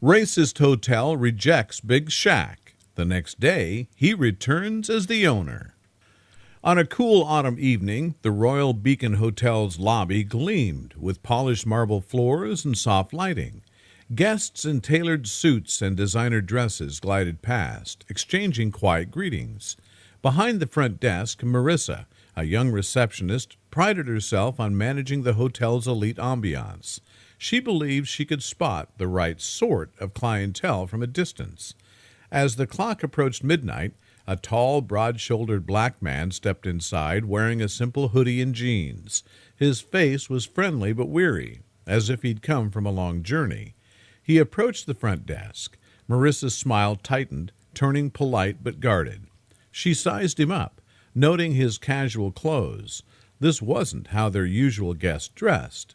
Racist hotel rejects Big Shaq. The next day, he returns as the owner. On a cool autumn evening, the Royal Beacon Hotel's lobby gleamed with polished marble floors and soft lighting. Guests in tailored suits and designer dresses glided past, exchanging quiet greetings. Behind the front desk, Marissa, a young receptionist, prided herself on managing the hotel's elite ambiance. She believed she could spot the right sort of clientele from a distance. As the clock approached midnight, a tall, broad-shouldered black man stepped inside wearing a simple hoodie and jeans. His face was friendly but weary, as if he'd come from a long journey. He approached the front desk. Marissa's smile tightened, turning polite but guarded. She sized him up, noting his casual clothes. This wasn't how their usual guest dressed.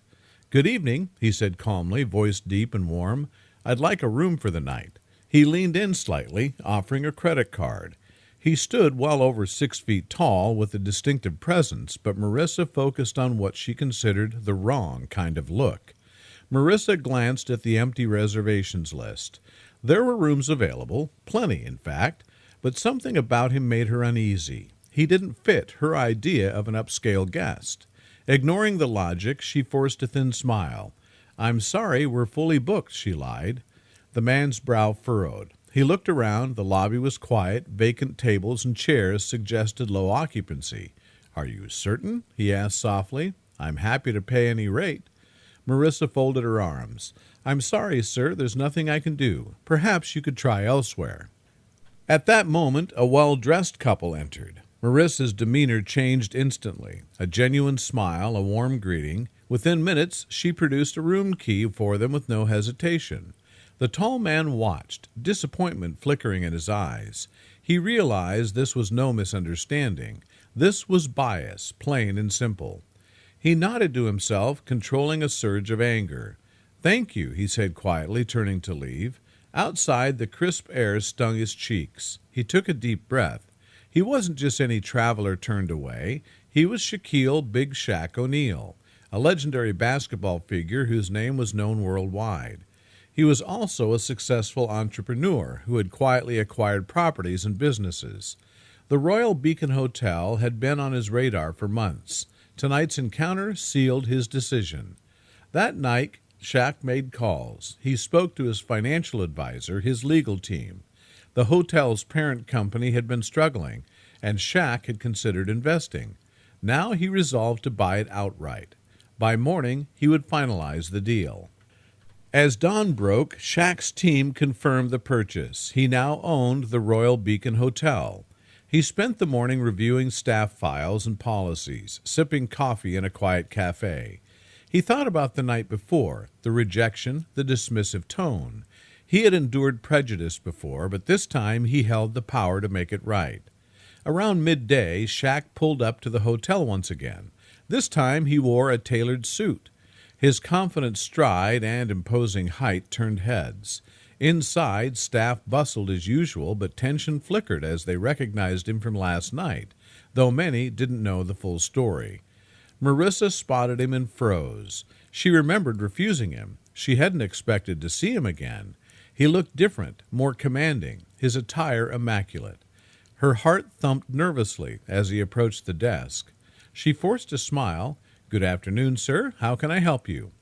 "Good evening," he said calmly, voice deep and warm. "I'd like a room for the night." He leaned in slightly, offering a credit card. He stood well over 6 feet tall with a distinctive presence, but Marissa focused on what she considered the wrong kind of look. Marissa glanced at the empty reservations list. There were rooms available, plenty in fact, but something about him made her uneasy. He didn't fit her idea of an upscale guest. Ignoring the logic, she forced a thin smile. "I'm sorry, we're fully booked," she lied. The man's brow furrowed. He looked around. The lobby was quiet. Vacant tables and chairs suggested low occupancy. "Are you certain?" he asked softly. "I'm happy to pay any rate." Marissa folded her arms. "I'm sorry, sir. There's nothing I can do. Perhaps you could try elsewhere." At that moment, a well-dressed couple entered. Marissa's demeanor changed instantly. A genuine smile, a warm greeting. Within minutes, she produced a room key for them with no hesitation. The tall man watched, disappointment flickering in his eyes. He realized this was no misunderstanding. This was bias, plain and simple. He nodded to himself, controlling a surge of anger. "Thank you," he said quietly, turning to leave. Outside, the crisp air stung his cheeks. He took a deep breath. He wasn't just any traveler turned away. He was Shaquille Big Shaq O'Neal, a legendary basketball figure whose name was known worldwide. He was also a successful entrepreneur who had quietly acquired properties and businesses. The Royal Beacon Hotel had been on his radar for months. Tonight's encounter sealed his decision. That night, Shaq made calls. He spoke to his financial advisor, his legal team. The hotel's parent company had been struggling, and Shaq had considered investing. Now he resolved to buy it outright. By morning, he would finalize the deal. As dawn broke, Shaq's team confirmed the purchase. He now owned the Royal Beacon Hotel. He spent the morning reviewing staff files and policies, sipping coffee in a quiet cafe. He thought about the night before, the rejection, the dismissive tone. He had endured prejudice before, but this time he held the power to make it right. Around midday, Shaq pulled up to the hotel once again. This time he wore a tailored suit. His confident stride and imposing height turned heads. Inside, staff bustled as usual, but tension flickered as they recognized him from last night, though many didn't know the full story. Marissa spotted him and froze. She remembered refusing him. She hadn't expected to see him again. He looked different, more commanding, his attire immaculate. Her heart thumped nervously as he approached the desk. She forced a smile. "Good afternoon, sir. How can I help you?"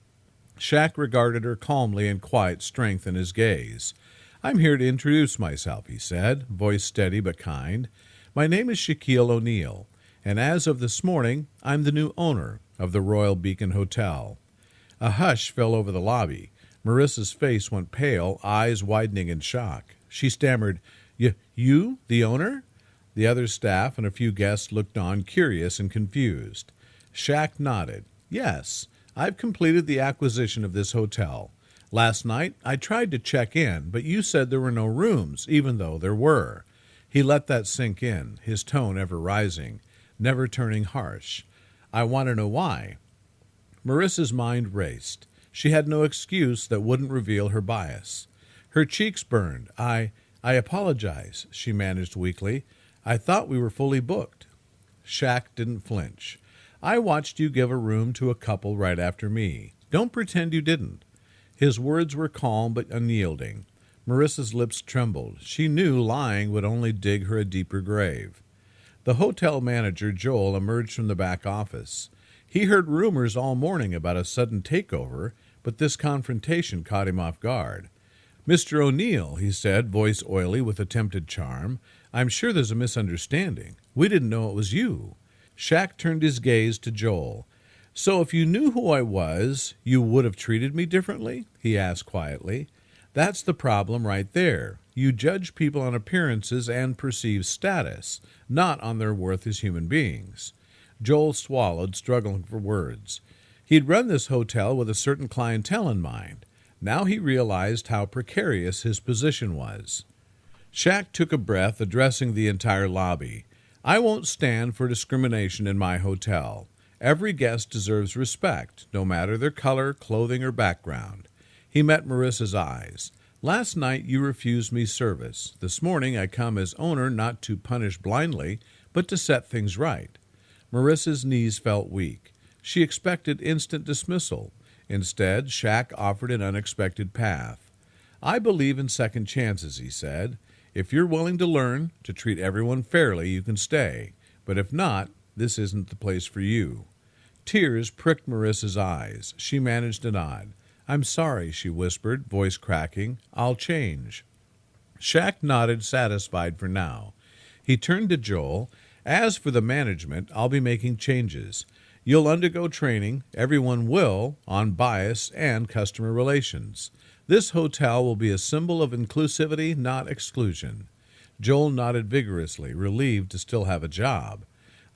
Shaq regarded her calmly and quiet strength in his gaze. "I'm here to introduce myself," he said, voice steady but kind. "My name is Shaquille O'Neal, and as of this morning, I'm the new owner of the Royal Beacon Hotel." A hush fell over the lobby. Marissa's face went pale, eyes widening in shock. She stammered, You, the owner?" The other staff and a few guests looked on, curious and confused. Shaq nodded. "Yes, I've completed the acquisition of this hotel. Last night, I tried to check in, but you said there were no rooms, even though there were." He let that sink in, his tone ever rising, never turning harsh. "I want to know why." Marissa's mind raced. She had no excuse that wouldn't reveal her bias. Her cheeks burned. I apologize," she managed weakly. "I thought we were fully booked." Shaq didn't flinch. "I watched you give a room to a couple right after me. Don't pretend you didn't." His words were calm but unyielding. Marissa's lips trembled. She knew lying would only dig her a deeper grave. The hotel manager, Joel, emerged from the back office. He heard rumors all morning about a sudden takeover, but this confrontation caught him off guard. "Mr. O'Neill," he said, voice oily with attempted charm, "I'm sure there's a misunderstanding. We didn't know it was you." Shaq turned his gaze to Joel. "So if you knew who I was, you would have treated me differently?" he asked quietly. "That's the problem right there. You judge people on appearances and perceived status, not on their worth as human beings." Joel swallowed, struggling for words. He'd run this hotel with a certain clientele in mind. Now he realized how precarious his position was. Shaq took a breath, addressing the entire lobby. "I won't stand for discrimination in my hotel. Every guest deserves respect, no matter their color, clothing, or background." He met Marissa's eyes. "Last night you refused me service. This morning I come as owner not to punish blindly, but to set things right." Marissa's knees felt weak. She expected instant dismissal. Instead, Shaq offered an unexpected path. "I believe in second chances," he said. "If you're willing to learn, to treat everyone fairly, you can stay. But if not, this isn't the place for you." Tears pricked Marissa's eyes. She managed a nod. "I'm sorry," she whispered, voice cracking. "I'll change." Shaq nodded, satisfied for now. He turned to Joel. "As for the management, I'll be making changes. You'll undergo training, everyone will, on bias and customer relations. This hotel will be a symbol of inclusivity, not exclusion." Joel nodded vigorously, relieved to still have a job.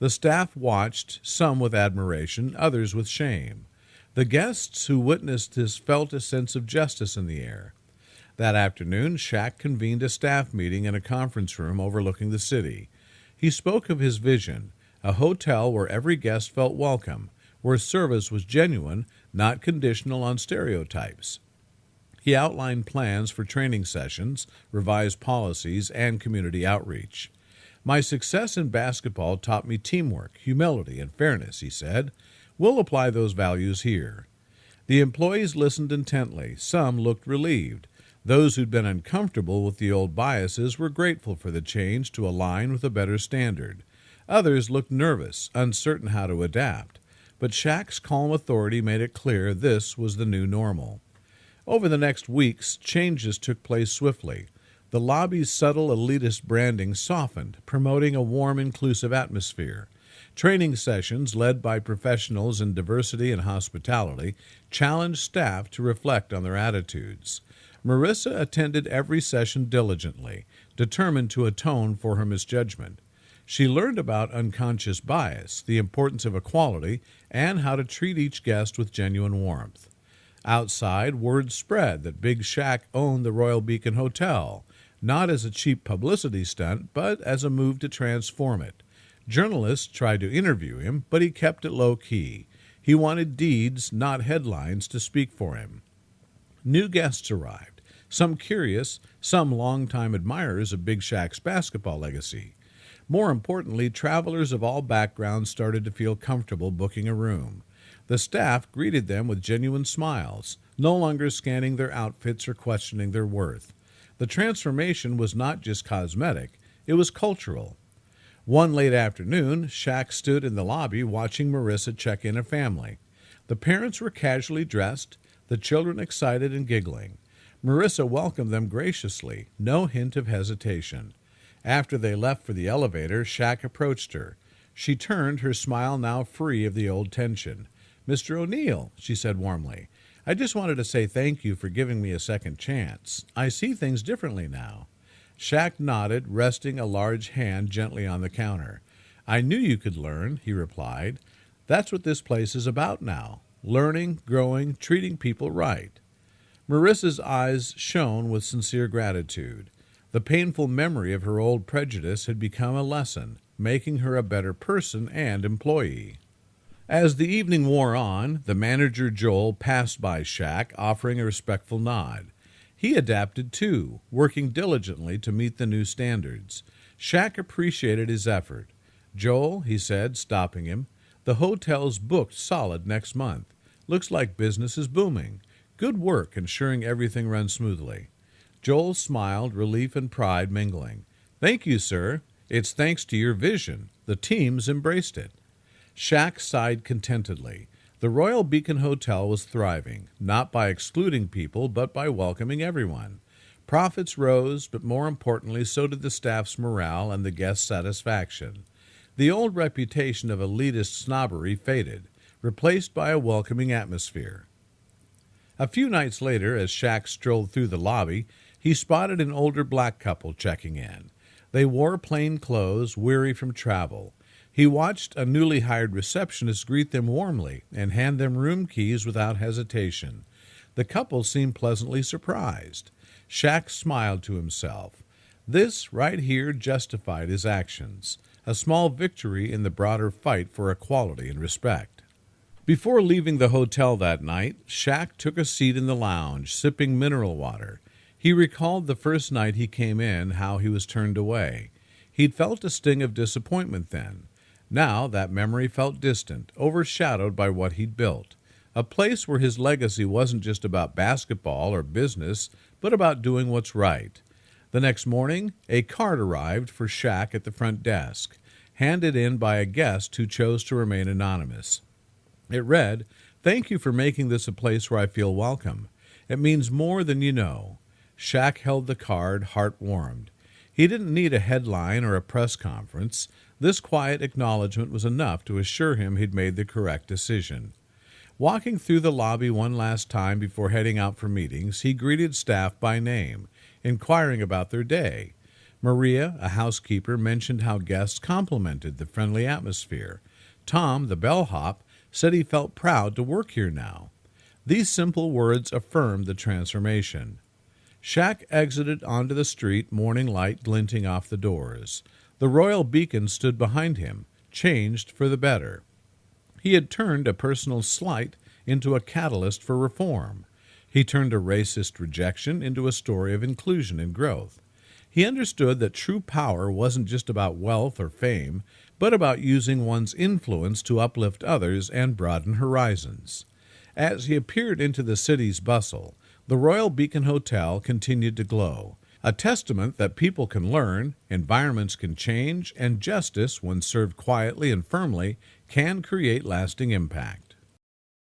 The staff watched, some with admiration, others with shame. The guests who witnessed this felt a sense of justice in the air. That afternoon, Shaq convened a staff meeting in a conference room overlooking the city. He spoke of his vision, a hotel where every guest felt welcome, where service was genuine, not conditional on stereotypes. He outlined plans for training sessions, revised policies, and community outreach. "My success in basketball taught me teamwork, humility, and fairness," he said. "We'll apply those values here." The employees listened intently. Some looked relieved. Those who'd been uncomfortable with the old biases were grateful for the change to align with a better standard. Others looked nervous, uncertain how to adapt. But Shaq's calm authority made it clear this was the new normal. Over the next weeks, changes took place swiftly. The lobby's subtle elitist branding softened, promoting a warm, inclusive atmosphere. Training sessions, led by professionals in diversity and hospitality, challenged staff to reflect on their attitudes. Marissa attended every session diligently, determined to atone for her misjudgment. She learned about unconscious bias, the importance of equality, and how to treat each guest with genuine warmth. Outside, word spread that Big Shaq owned the Royal Beacon Hotel, not as a cheap publicity stunt, but as a move to transform it. Journalists tried to interview him, but he kept it low-key. He wanted deeds, not headlines, to speak for him. New guests arrived, some curious, some longtime admirers of Big Shaq's basketball legacy. More importantly, travelers of all backgrounds started to feel comfortable booking a room. The staff greeted them with genuine smiles, no longer scanning their outfits or questioning their worth. The transformation was not just cosmetic, it was cultural. One late afternoon, Shaq stood in the lobby watching Marissa check in a family. The parents were casually dressed, the children excited and giggling. Marissa welcomed them graciously, no hint of hesitation. After they left for the elevator, Shaq approached her. She turned, her smile now free of the old tension. "Mr. O'Neill," she said warmly, "I just wanted to say thank you for giving me a second chance. I see things differently now." Shaq nodded, resting a large hand gently on the counter. "I knew you could learn," he replied. "That's what this place is about now. Learning, growing, treating people right." Marissa's eyes shone with sincere gratitude. The painful memory of her old prejudice had become a lesson, making her a better person and employee. As the evening wore on, the manager Joel passed by Shaq, offering a respectful nod. He adapted too, working diligently to meet the new standards. Shaq appreciated his effort. "Joel," he said, stopping him, "the hotel's booked solid next month. Looks like business is booming. Good work ensuring everything runs smoothly. Joel smiled, relief and pride mingling. Thank you, sir. It's thanks to your vision. The team's embraced it. Shaq sighed contentedly. The Royal Beacon Hotel was thriving, not by excluding people, but by welcoming everyone. Profits rose, but more importantly, so did the staff's morale and the guests' satisfaction. The old reputation of elitist snobbery faded, replaced by a welcoming atmosphere. A few nights later, as Shaq strolled through the lobby, he spotted an older black couple checking in. They wore plain clothes, weary from travel. He watched a newly hired receptionist greet them warmly and hand them room keys without hesitation. The couple seemed pleasantly surprised. Shaq smiled to himself. This right here justified his actions, a small victory in the broader fight for equality and respect. Before leaving the hotel that night, Shaq took a seat in the lounge, sipping mineral water. He recalled the first night he came in, how he was turned away. He'd felt a sting of disappointment then. Now that memory felt distant, overshadowed by what he'd built. A place where his legacy wasn't just about basketball or business, but about doing what's right. The next morning, a card arrived for Shaq at the front desk, handed in by a guest who chose to remain anonymous. It read, "Thank you for making this a place where I feel welcome. It means more than you know." Shaq held the card, heart warmed. He didn't need a headline or a press conference. This quiet acknowledgement was enough to assure him he'd made the correct decision. Walking through the lobby one last time before heading out for meetings, he greeted staff by name, inquiring about their day. Maria, a housekeeper, mentioned how guests complimented the friendly atmosphere. Tom, the bellhop, said he felt proud to work here now. These simple words affirmed the transformation. Shaq exited onto the street, morning light glinting off the doors. The Royal Beacon stood behind him, changed for the better. He had turned a personal slight into a catalyst for reform. He turned a racist rejection into a story of inclusion and growth. He understood that true power wasn't just about wealth or fame, but about using one's influence to uplift others and broaden horizons. As he appeared into the city's bustle, the Royal Beacon Hotel continued to glow, a testament that people can learn, environments can change, and justice, when served quietly and firmly, can create lasting impact.